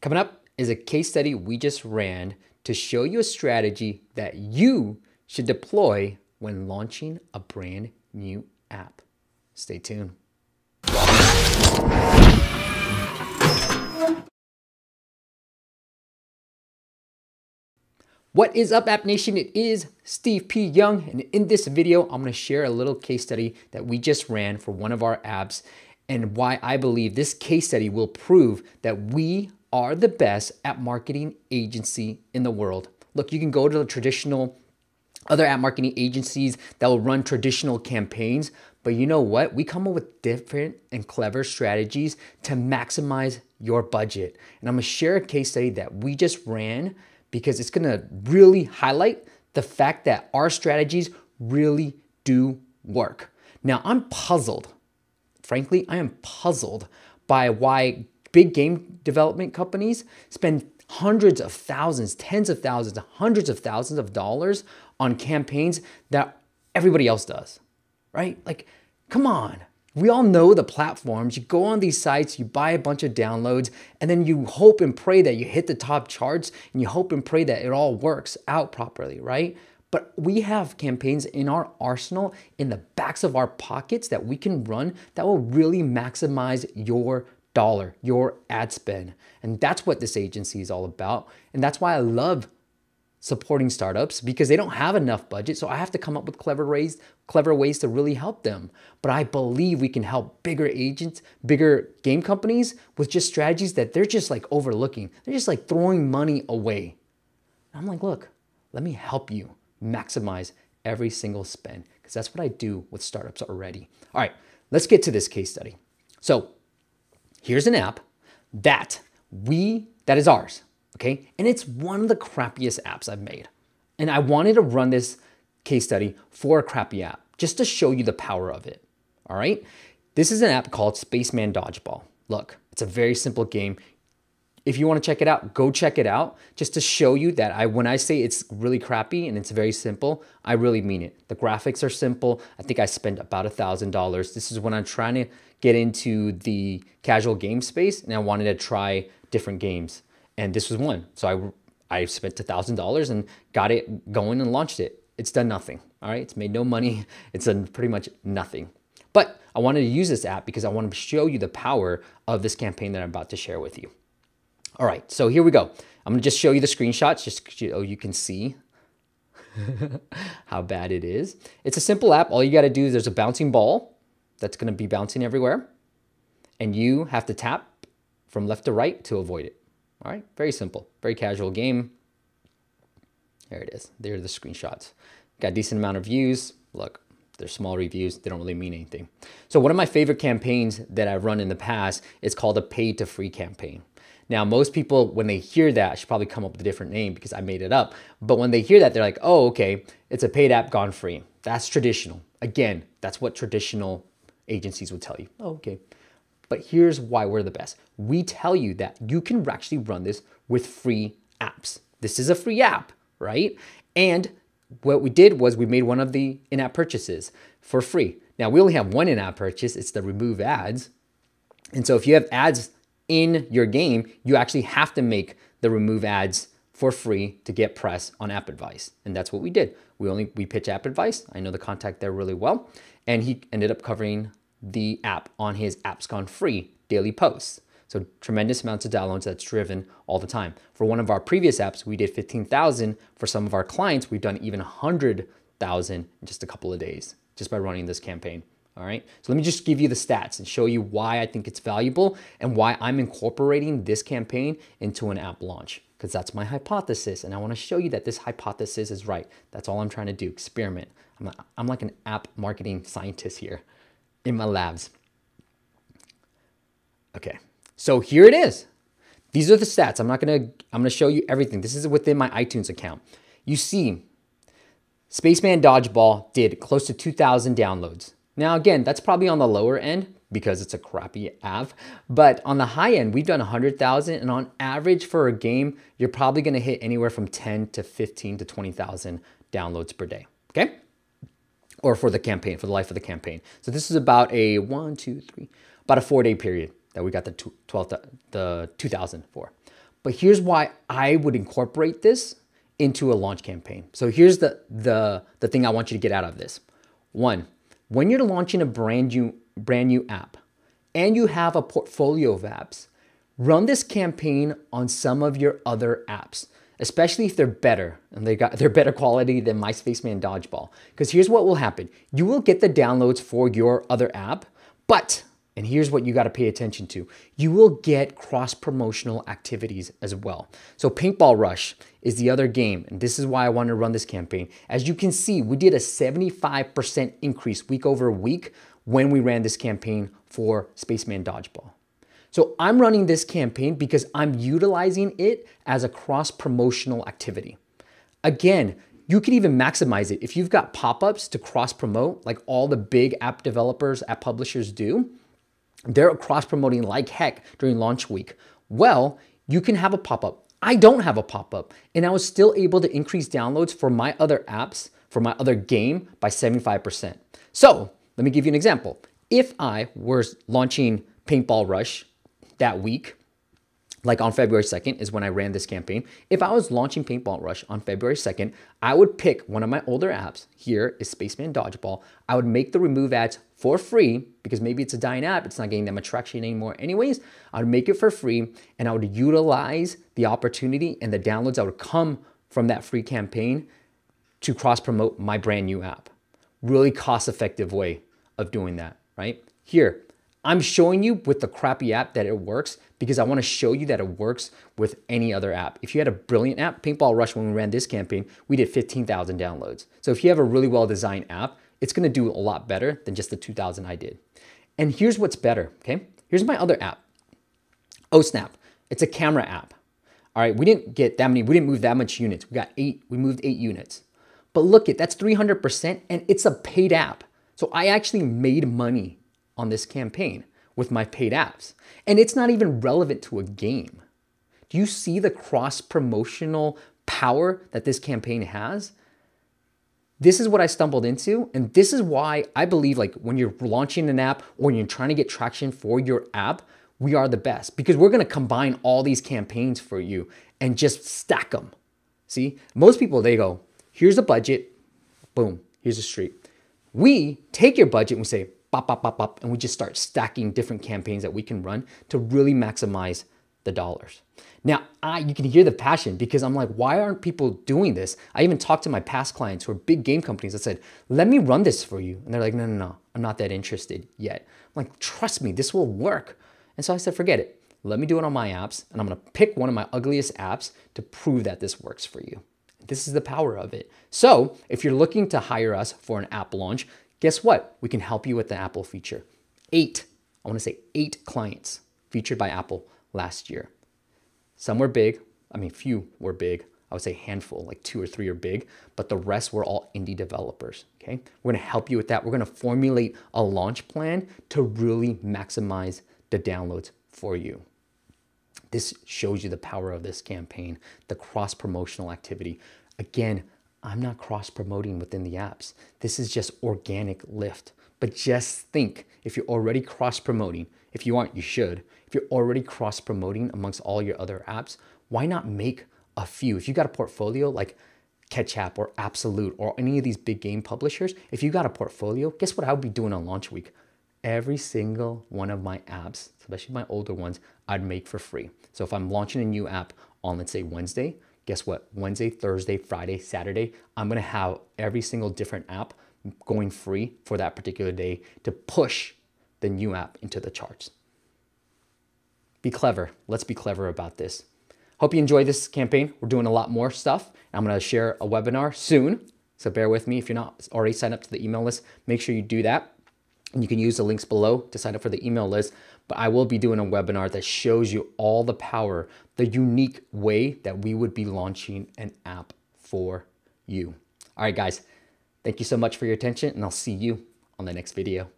Coming up is a case study we just ran to show you a strategy that you should deploy when launching a brand new app. Stay tuned. What is up, App Nation? It is Steve P. Young, and in this video, I'm gonna share a little case study that we just ran for one of our apps and why I believe this case study will prove that we are the best app marketing agency in the world. Look, you can go to the traditional other app marketing agencies that will run traditional campaigns, but you know what? We come up with different and clever strategies to maximize your budget. And I'm gonna share a case study that we just ran because it's gonna really highlight the fact that our strategies really do work. Now, I'm puzzled. Frankly, I am puzzled by why big game development companies spend hundreds of thousands, tens of thousands, hundreds of thousands of dollars on campaigns that everybody else does, right? Like, come on. We all know the platforms. You go on these sites, you buy a bunch of downloads, and then you hope and pray that you hit the top charts, and you hope and pray that it all works out properly, right? But we have campaigns in our arsenal, in the backs of our pockets that we can run that will really maximize your dollar, your ad spend. And that's what this agency is all about. And that's why I love supporting startups, because they don't have enough budget. So I have to come up with clever ways to really help them. But I believe we can help bigger agents, bigger game companies with just strategies that they're just like overlooking. They're just like throwing money away. And I'm like, look, let me help you maximize every single spend, because that's what I do with startups already. All right, let's get to this case study. So here's an app that is ours. Okay, and it's one of the crappiest apps I've made. And I wanted to run this case study for a crappy app just to show you the power of it. All right, this is an app called Spaceman Dodgeball. Look, it's a very simple game. If you want to check it out, go check it out just to show you that when I say it's really crappy and it's very simple, I really mean it. The graphics are simple. I think I spent about $1,000. This is when I'm trying to get into the casual game space and I wanted to try different games. And this was one. So I spent $1,000 and got it going and launched it. It's done nothing, all right? It's made no money. It's done pretty much nothing. But I wanted to use this app because I want to show you the power of this campaign that I'm about to share with you. All right, so here we go. I'm gonna just show you the screenshots just so you can see how bad it is. It's a simple app. All you gotta do is there's a bouncing ball that's gonna be bouncing everywhere. And you have to tap from left to right to avoid it. All right, very simple, very casual game. There it is, there are the screenshots. Got a decent amount of views. Look, they're small reviews, they don't really mean anything. So one of my favorite campaigns that I've run in the past is called a pay to free campaign. Now, most people, when they hear that, I should probably come up with a different name because I made it up. But when they hear that, they're like, oh, okay, it's a paid app gone free. That's traditional. Again, that's what traditional agencies would tell you. Oh, okay. But here's why we're the best. We tell you that you can actually run this with free apps. This is a free app, right? And what we did was we made one of the in-app purchases for free. Now, we only have one in-app purchase. It's the remove ads. And so if you have ads in your game, you actually have to make the remove ads for free to get press on App Advice. And that's what we did. We pitch App Advice. I know the contact there really well. And he ended up covering the app on his Apps Gone Free daily posts. So tremendous amounts of downloads that's driven all the time. For one of our previous apps, we did 15,000. For some of our clients, we've done even 100,000 in just a couple of days, just by running this campaign. All right, so let me just give you the stats and show you why I think it's valuable and why I'm incorporating this campaign into an app launch, because that's my hypothesis. And I want to show you that this hypothesis is right. That's all I'm trying to do, experiment. I'm like an app marketing scientist here in my labs. Okay, so here it is. These are the stats. I'm gonna show you everything. This is within my iTunes account. You see, Spaceman Dodgeball did close to 2,000 downloads. Now, again, that's probably on the lower end because it's a crappy app, but on the high end, we've done 100,000, and on average for a game, you're probably gonna hit anywhere from 10 to 15 to 20,000 downloads per day, okay? Or for the campaign, for the life of the campaign. So this is about a about a 4-day period that we got the 2,000 for. But here's why I would incorporate this into a launch campaign. So here's the thing I want you to get out of this. One, when you're launching a brand new app and you have a portfolio of apps, run this campaign on some of your other apps, especially if they're better and they're better quality than My Spaceman Dodgeball. Because here's what will happen. You will get the downloads for your other app, but, and here's what you got to pay attention to, you will get cross-promotional activities as well. So Paintball Rush is the other game, and this is why I wanted to run this campaign. As you can see, we did a 75% increase week over week when we ran this campaign for Spaceman Dodgeball. So I'm running this campaign because I'm utilizing it as a cross-promotional activity. Again, you can even maximize it. If you've got pop-ups to cross-promote, like all the big app developers, app publishers do, they're cross-promoting like heck during launch week. Well, you can have a pop-up. I don't have a pop-up, and I was still able to increase downloads for my other apps, for my other game by 75%. So let me give you an example. If I was launching Paintball Rush that week, like on February 2nd is when I ran this campaign. If I was launching Paintball Rush on February 2nd, I would pick one of my older apps. Here is Spaceman Dodgeball. I would make the remove ads for free because maybe it's a dying app. It's not getting that much traction anymore anyways. I would make it for free and I would utilize the opportunity and the downloads that would come from that free campaign to cross promote my brand new app. Really cost-effective way of doing that, right? Here, I'm showing you with the crappy app that it works because I want to show you that it works with any other app. If you had a brilliant app, Paintball Rush, when we ran this campaign, we did 15,000 downloads. So if you have a really well-designed app, it's going to do a lot better than just the 2,000 I did. And here's what's better, okay? Here's my other app, OSnap. It's a camera app. All right, we didn't get that many, we didn't move that much units. We moved 8 units. But look, that's 300% and it's a paid app. So I actually made money on this campaign with my paid apps. And it's not even relevant to a game. Do you see the cross-promotional power that this campaign has? This is what I stumbled into, and this is why I believe like when you're launching an app or when you're trying to get traction for your app, we are the best because we're gonna combine all these campaigns for you and just stack them. See, most people, they go, here's a budget, boom, here's a street. We take your budget and we say, bop, bop, bop, bop, and we just start stacking different campaigns that we can run to really maximize the dollars. Now, you can hear the passion because I'm like, why aren't people doing this? I even talked to my past clients who are big game companies that said, let me run this for you. And they're like, no, I'm not that interested yet. I'm like, trust me, this will work. And so I said, forget it. Let me do it on my apps, and I'm gonna pick one of my ugliest apps to prove that this works for you. This is the power of it. So if you're looking to hire us for an app launch, guess what? We can help you with the Apple feature. 8 clients featured by Apple last year. Some were big. I mean, few were big. I would say handful, like 2 or 3 are big, but the rest were all indie developers, okay? We're gonna help you with that. We're gonna formulate a launch plan to really maximize the downloads for you. This shows you the power of this campaign, the cross-promotional activity. Again, I'm not cross-promoting within the apps. This is just organic lift. But just think, if you're already cross-promoting, if you aren't, you should. If you're already cross-promoting amongst all your other apps, why not make a few? If you got a portfolio like Ketchup or Absolute or any of these big game publishers, if you got a portfolio, guess what I would be doing on launch week? Every single one of my apps, especially my older ones, I'd make for free. So if I'm launching a new app on, let's say, Wednesday, guess what? Wednesday, Thursday, Friday, Saturday, I'm gonna have every single different app going free for that particular day to push the new app into the charts. Be clever. Let's be clever about this. Hope you enjoy this campaign. We're doing a lot more stuff. I'm gonna share a webinar soon, so bear with me. If you're not already signed up to the email list, make sure you do that. And you can use the links below to sign up for the email list. But I will be doing a webinar that shows you all the power, the unique way that we would be launching an app for you. All right, guys, thank you so much for your attention, and I'll see you on the next video.